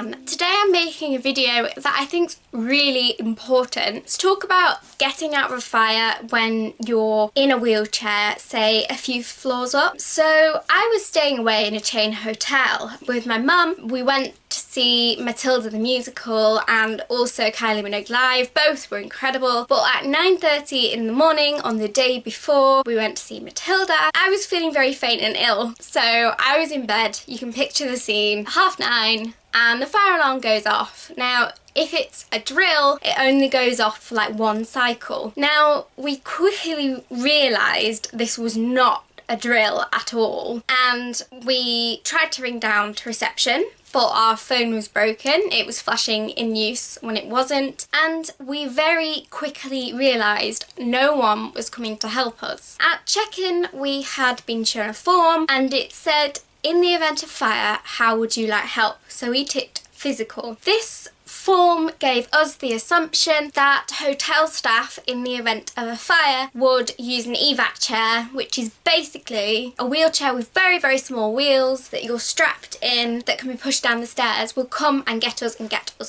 everyone. Today I'm making a video that I think's really important to talk about getting out of a fire when you're in a wheelchair, say a few floors up. So I was staying away in a chain hotel with my mum. We went to see Matilda the musical and also Kylie Minogue live. Both were incredible, but at 9:30 in the morning on the day before we went to see Matilda, I was feeling very faint and ill. So I was in bed, you can picture the scene, 9:30, and the fire alarm goes off. Now, if it's a drill, it only goes off for like one cycle. Now, we quickly realised this was not a drill at all, and we tried to ring down to reception, but our phone was broken. It was flashing in use when it wasn't, and we very quickly realised no one was coming to help us. At check-in, we had been shown a form and it said, in the event of fire, how would you like help? So we ticked physical. This form gave us the assumption that hotel staff, in the event of a fire, would use an evac chair, which is basically a wheelchair with very, very small wheels that you're strapped in that can be pushed down the stairs, will come and get us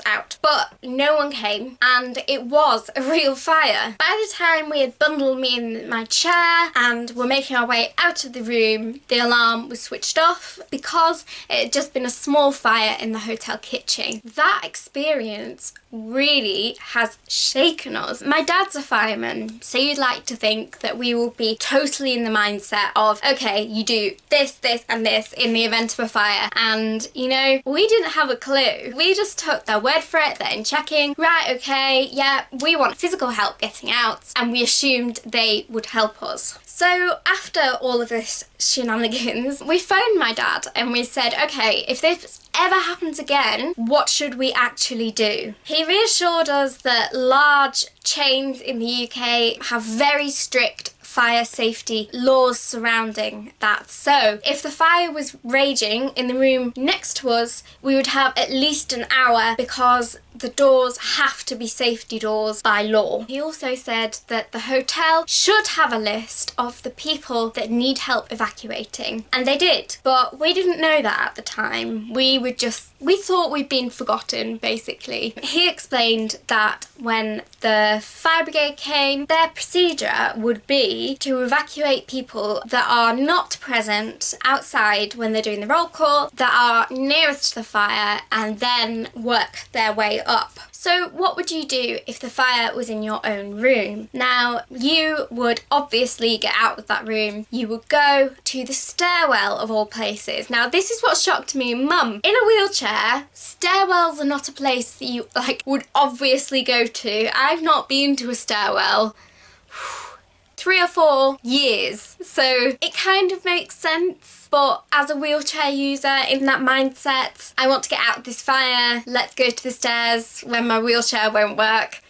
out. But no one came, and it was a real fire. By the time we had bundled me in my chair and were making our way out of the room, the alarm was switched off because it had just been a small fire in the hotel kitchen. That experience really has shaken us. My dad's a fireman, so you'd like to think that we will be totally in the mindset of, okay, you do this, this and this in the event of a fire, and you know, we didn't have a clue. We just took their word for it, they're in checking, right, okay, yeah, we want physical help getting out, and we assumed they would help us. So after all of this shenanigans, we phoned my dad and we said, okay, if this ever happens again, what should we actually do? He reassured us that large chains in the UK have very strict fire safety laws surrounding that. So if the fire was raging in the room next to us, we would have at least an hour because the doors have to be safety doors by law. He also said that the hotel should have a list of the people that need help evacuating, and they did, but we didn't know that at the time. We thought we'd been forgotten, basically. He explained that when the fire brigade came, their procedure would be to evacuate people that are not present outside when they're doing the roll call, that are nearest to the fire, and then work their way up. So what would you do if the fire was in your own room? Now, you would obviously get out of that room. You would go to the stairwell of all places. Now, this is what shocked me and Mum. In a wheelchair, stairwells are not a place that you would obviously go to. I've not been to a stairwell 3 or 4 years, so it kind of makes sense. But as a wheelchair user in that mindset, I want to get out of this fire, let's go to the stairs when my wheelchair won't work.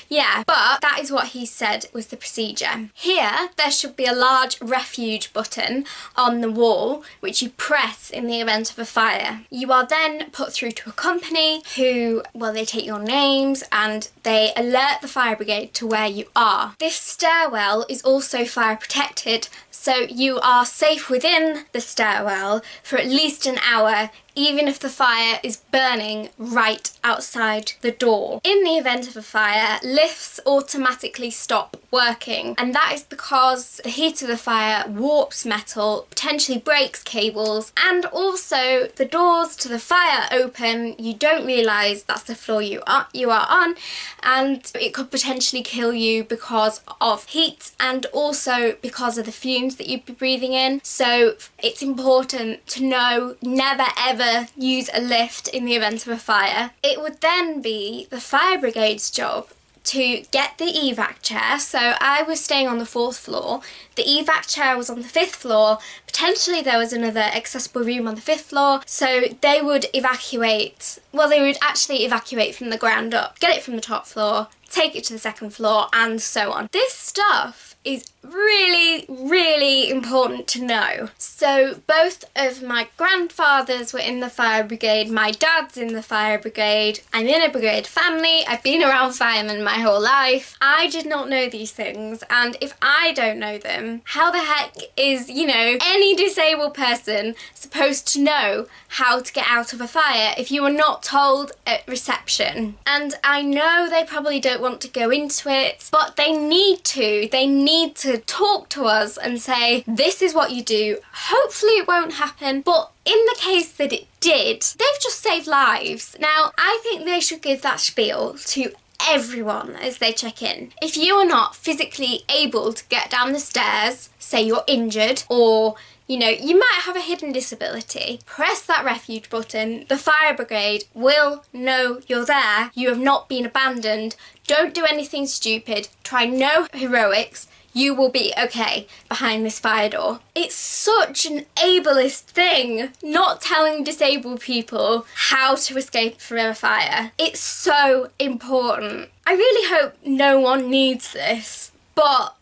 Yeah, but that is what he said was the procedure. Here, there should be a large refuge button on the wall, which you press in the event of a fire. You are then put through to a company who, well, they take your names and they alert the fire brigade to where you are. This stairwell is also fire protected, so you are safe within the stairwell for at least an hour, even if the fire is burning right outside the door. In the event of a fire, lifts automatically stop working, and that is because the heat of the fire warps metal, potentially breaks cables, and also the doors to the fire open. You don't realise that's the floor you are on, and it could potentially kill you because of heat and also because of the fumes that you'd be breathing in. So it's important to know, never ever use a lift in the event of a fire. It would then be the fire brigade's job to get the evac chair. So I was staying on the 4th floor, the evac chair was on the 5th floor, potentially there was another accessible room on the 5th floor, so they would evacuate, well, they would actually evacuate from the ground up, get it from the top floor, take it to the 2nd floor, and so on. This stuff is really, really important to know. So both of my grandfathers were in the fire brigade, my dad's in the fire brigade, I'm in a brigade family, I've been around firemen my whole life. I did not know these things, and if I don't know them, how the heck is, you know, any disabled person supposed to know how to get out of a fire if you were not told at reception? And I know they probably don't want to go into it, but they need to. They need to talk to us and say, this is what you do. Hopefully it won't happen, but in the case that it did, they've just saved lives. Now, I think they should give that spiel to everyone as they check in. If you are not physically able to get down the stairs, say you're injured, or you know, you might have a hidden disability, press that refuge button. The fire brigade will know you're there. You have not been abandoned. Don't do anything stupid. Try no heroics. You will be okay behind this fire door. It's such an ableist thing, not telling disabled people how to escape from a fire. It's so important. I really hope no one needs this, but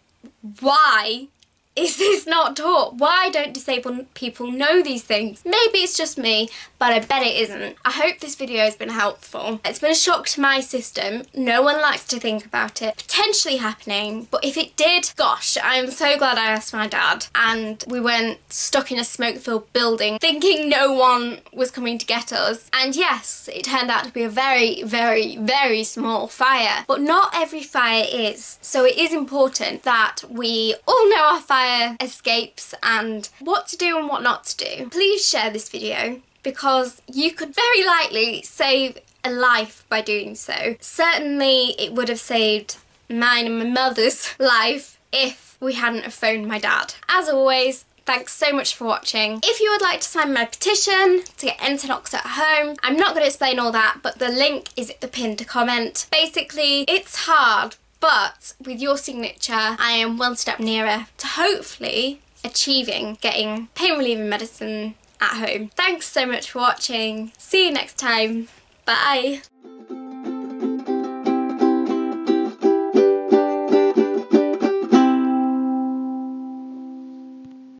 why is this not taught? Why don't disabled people know these things? Maybe it's just me, but I bet it isn't. I hope this video has been helpful. It's been a shock to my system. No one likes to think about it potentially happening, but if it did, gosh, I'm so glad I asked my dad and we weren't stuck in a smoke-filled building thinking no one was coming to get us. And yes, it turned out to be a very, very, very small fire, but not every fire is. So it is important that we all know our fire escapes and what to do and what not to do. Please share this video because you could very likely save a life by doing so. Certainly it would have saved mine and my mother's life if we hadn't have phoned my dad. As always, thanks so much for watching. If you would like to sign my petition to get Entonox at home, I'm not going to explain all that, but the link is at the pinned comment. Basically, it's hard, but with your signature, I am one step nearer to hopefully achieving getting pain relieving medicine at home. Thanks so much for watching. See you next time. Bye.